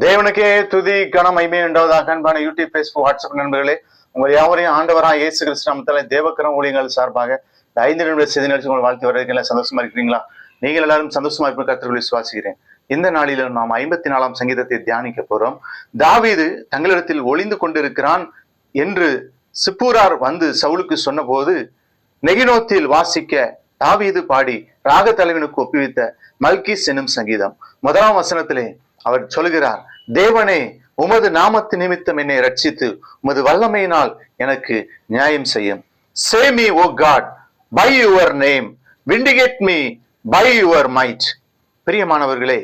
தேவனுக்கே துதி கனம் மகிமை உண்டாவதாக. அன்பான யூடியூப், பேஸ்புக், வாட்ஸ்அப் நண்பர்களே, உங்கள் யாவரையும் ஆண்டவராக இயேசு கிறிஸ்து நாமத்திலே தேவக்கரம் ஊழியங்கள் சார்பாக 5 நிமிட செய்தி நிகழ்ச்சி உங்கள் வாழ்க்கை வரவேற்க சந்தோஷமா இருக்கிறீங்களா? நீங்கள் எல்லாரும் சந்தோஷமா இருப்பது கர்த்தருக்குள் விசுவாசிக்கிறேன். இந்த நாளிலும் நாம் 54ஆம் சங்கீதத்தை தியானிக்க போறோம். தாவீது தங்களிடத்தில் ஒளிந்து கொண்டிருக்கிறான் என்று சிப்பூரார் வந்து சவுலுக்கு சொன்ன போது நெகினோத்தில் வாசிக்க தாவீது பாடி ராக தலைவனுக்கு ஒப்புவித்த மல்கிஸ் என்னும் சங்கீதம். 1ஆம் வசனத்திலே அவர் சொல்கிறார், தேவனே, உமது நாமத்து நிமித்தம் என்னை ரட்சித்து உமது வல்லமையினால் எனக்கு நியாயம் செய்யும். Save me, O God, by your name, vindicate me by your might. பிரியமானவர்களே,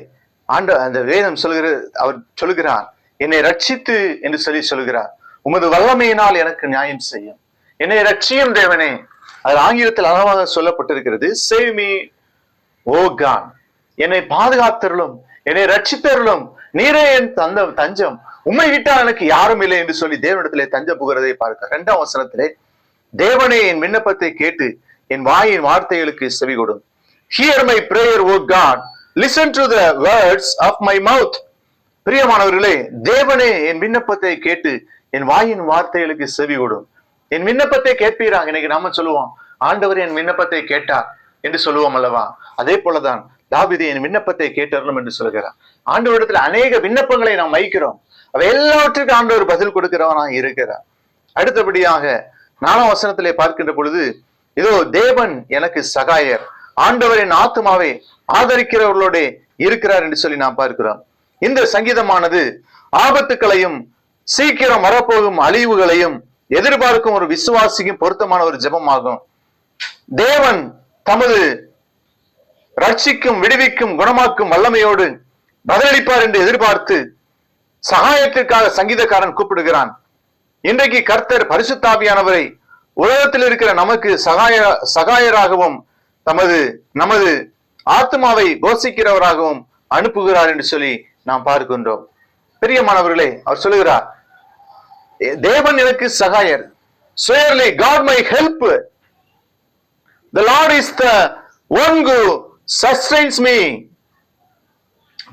அந்த வேதம் அவர் சொல்கிறார், என்னை ரட்சித்து என்று சொல்கிறார், உமது வல்லமையினால் எனக்கு நியாயம் செய்யும். என்னை ரட்சியும் தேவனே. அது ஆங்கிலத்தில் அழகாக சொல்லப்பட்டிருக்கிறது, Save me, O God. என்னை பாதுகாத்தருளும், என்னை ரட்சித்தருளும், நீரே என் தஞ்சம், உம்மை விட்டால் எனக்கு யாரும் இல்லை என்று சொல்லி தேவனிடத்திலே தஞ்சம் புகிறதை பார்க்க. 2ஆம் வசனத்திலே, தேவனே, என் விண்ணப்பத்தை கேட்டு என் வாயின் வார்த்தைகளுக்கு செவி கொடும். Hear my prayer, O God, listen to the words of my mouth. பிரியமானவர்களே, தேவனே, என் விண்ணப்பத்தை கேட்டு என் வாயின் வார்த்தைகளுக்கு செவி கொடும். என் விண்ணப்பத்தை கேட்பீராங்க. இன்னைக்கு நாம சொல்லுவோம், ஆண்டவர் என் விண்ணப்பத்தை கேட்டார் என்று சொல்லுவோம் அல்லவா? அதே போலதான் தாவீது என் விண்ணப்பத்தை கேட்டறணும் என்று சொல்கிறார். ஆண்டவரிடத்தில் அநேக விண்ணப்பங்களை நாம் வைக்கிறோம். அவை எல்லாவற்றுக்கும் ஆண்டவர் பதில் கொடுக்கிறவனாக இருக்கிறார். அடுத்தபடியாக 4ஆம் வசனத்திலே பார்க்கின்ற பொழுது, இதோ தேவன் எனக்கு சகாயர், ஆண்டவர் என் ஆத்துமாவை ஆதரிக்கிறவர்களோட இருக்கிறார் என்று சொல்லி நாம் பார்க்கிறோம். இந்த சங்கீதமானது ஆபத்துக்களையும் சீக்கிரம் வரப்போகும் அழிவுகளையும் எதிர்பார்க்கும் ஒரு விசுவாசிக்கும் பொருத்தமான ஒரு ஜெபமாகும். தேவன் தமது ரட்சிக்கும், விடுவிக்கும், குணமாக்கும் வல்லமையோடு பதிலளிப்பார் என்று எதிர்பார்த்து சகாயத்திற்காக சங்கீதக்காரன் கூப்பிடுகிறான். இன்றைக்கு கர்த்தர் பரிசுத்தாவியானவரை உலகத்தில் இருக்கிற நமக்கு சகாயராகவும் நமது ஆத்மாவை போஷிக்கிறவராகவும் அனுப்புகிறார் என்று சொல்லி நாம் பார்க்கின்றோம். பிரியமானவர்களே, அவர் சொல்லுகிறார், தேவன் எனக்கு சகாயர். Surely God my help. The Lord is the one who sustains me.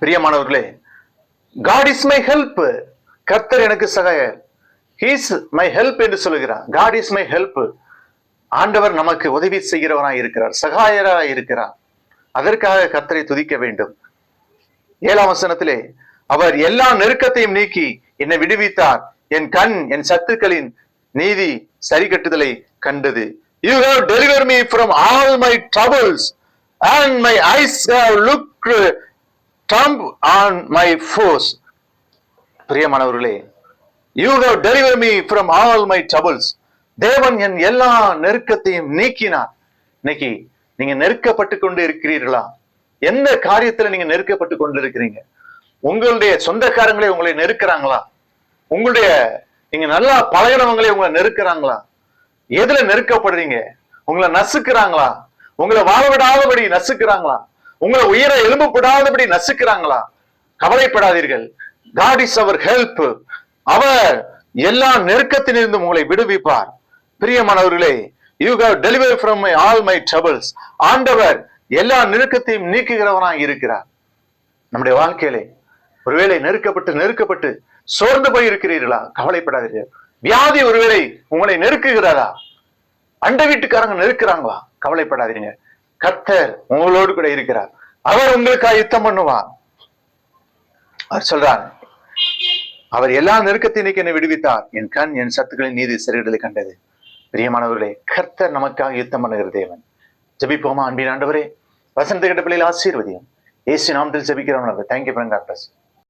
பிரியமானவர்களே, God is my help. கர்த்தர் எனக்கு சகாயர். He is my help என்று சொல்லுகிறார். God is my help. ஆண்டவர் நமக்கு உதவி செய்கிறவராய் இருக்கிறார், சகாயராய் இருக்கிறார். அதற்காக கர்த்தரை துதிக்க வேண்டும். 7ஆம் வசனத்திலே, அவர் எல்லா நெருக்கத்தையும் நீக்கி என்னை விடுவித்தார். என் கண் என் சத்துக்களின் நீதி சரி கட்டுதலை கண்டது. You have delivered me from all my troubles and my eyes have looked trump on my foes. பிரியமானவர்களே, you have delivered me from all my troubles. தேவன் என் எல்லா நெருக்கத்தையும் நீக்கினார். இன்னைக்கு நீங்க நெருக்கப்பட்டு கொண்டு இருக்கிறீர்களா? எந்த காரியத்துல நீங்க நெருக்கப்பட்டு கொண்டு இருக்கிறீங்க? உங்களுடைய சொந்தக்காரங்களே உங்களை நெருக்கிறாங்களா? நீங்க நல்லா பழகினவங்களே உங்களை நெருக்கிறாங்களா? எதுல நெருக்கப்படுறீங்க? உங்களை நசுக்கிறாங்களா? உங்களை வாழவிடாதபடி நசுக்கிறாங்களா? உங்களை உயிர எழும்பப்படாதபடி நசுக்கிறாங்களா? கவலைப்படாதீர்கள். God is our help. அவர் எல்லா நெருக்கத்திலிருந்து உங்களை விடுவிப்பார். பிரியமானவர்களே, you have delivered from all my troubles. ஆண்டவர் எல்லா நெருக்கத்தையும் நீக்குகிறவனாக இருக்கிறார். நம்முடைய வாழ்க்கையிலே ஒருவேளை நெருக்கப்பட்டு சோர்ந்து போய் இருக்கிறீர்களா? கவலைப்படாதீர்கள். வியாதி ஒருவேளை உங்களை நெருக்குகிறதா? அண்டை வீட்டுக்காரங்க நெருக்கிறாங்களா? கவலைப்படாதீங்க. கர்த்தர் உங்களோடு கூட இருக்கிறார். அவர் உங்களுக்காக யுத்தம் பண்ணுவார். அவர் சொல்றார், அவர் எல்லா நெருக்கத்தையும் நீக்கி என்னை விடுவித்தார். என் கண் என் சத்துக்களின் நீதி சரிகளை கண்டது. பிரியமானவர்களே, கர்த்தர் நமக்காக யுத்தம் பண்ணுகிற தேவன். ஜெபிப்போமா? அன்பின் ஆண்டவரே, வசனத்தை கேட்ட பிள்ளைகள் ஆசீர்வதியும். இயேசு நாமத்தில் ஜெபிக்கிறோம். தேங்க்யூ.